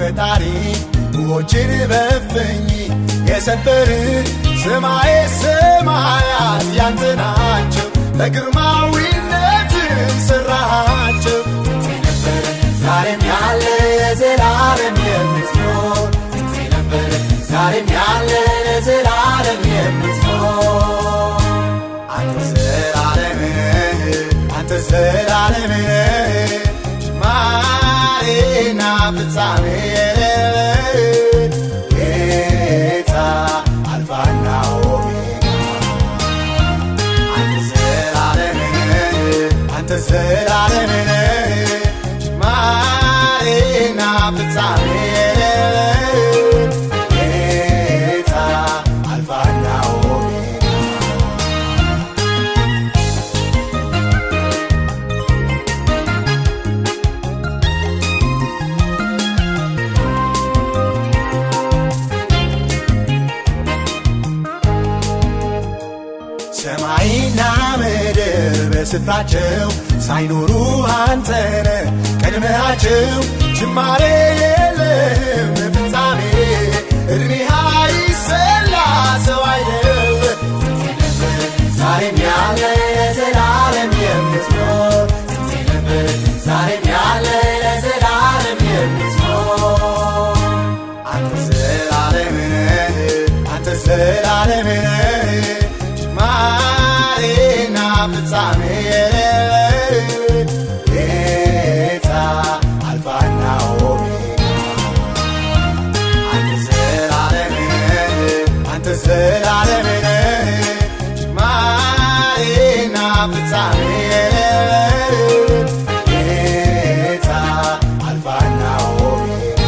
ፈጣሪ ውኆችን በእፍኝ የሰፈር ሰማየ ሰማያት ያንተ ናቸው በግርማዊነት ሠራሃቸው። ነበር ዛሬም ያለ ለዘላለም የምትኖር ነበር ዛሬም ያለ ለዘላለም የምትኖር አንተ ዘላለም አንተ ዘላለም ጅማሬና ፍጻሜ ጌታ አልፋና ኦሜጋ አንተ ዘላለም ጅማሬና ፍጻሜ ጌታ አልፋና ኦሜጋ ሰማይና ምድር በስፍራቸው ሳይኖሩ አንተነ ቀድመሃቸው ጅማሬ የለህም ፍጻሜ ዕድሜህ አይሰላ ሰው አይደል ዛሬም ያለ ለዘላለም የምትኖር ዛሬም ያለ ለዘላለም የምትኖር አንተ ዘላለም አንተ ዘላለም ጅማሬና ፍጻሜ ጌታ አልፋና ኦሜጋ አንተ ዘላለም ጅማሬና ፍጻሜ ጌታ አልፋና ኦሜጋ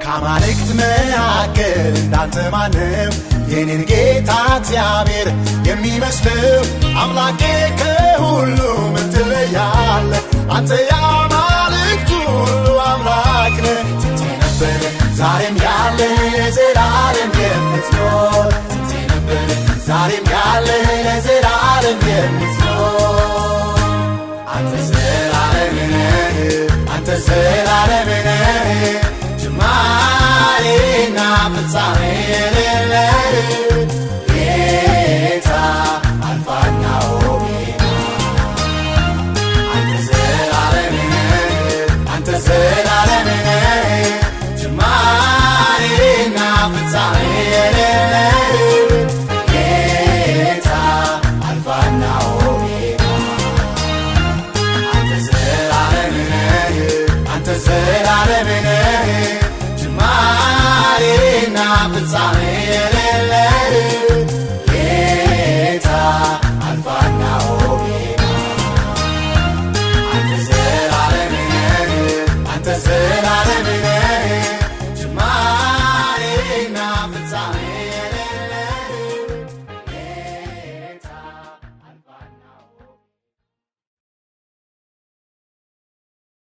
ከአማልክት መካከል እንዳንተ ማነው የኔን ጌታ እግዚአብሔር የሚመስለው? አምላኬ ከሁሉም ትለያለህ አንተ የአማልክት ሁሉ አምላክ ነህ። ነበር ዛሬም ያለ ለዘላለም የምትኖር ነበር ዛሬም ያለ ለዘላለም የምትኖር አንተ ዘላለም አንተ ዘላለም ጅማሬና ፍጻሜ የሌለህ ጌታ አልፋና ኦሜጋ አንተ ዘላለም ጅማሬና ፍጻሜ የሌለህ ጌታ አልፋና ኦሜጋ አንተ ዘላለም ጅማሬና ፍጻሜ የሌለህ ጌታ አልፋና ኦሜጋ አንተ ዘላለም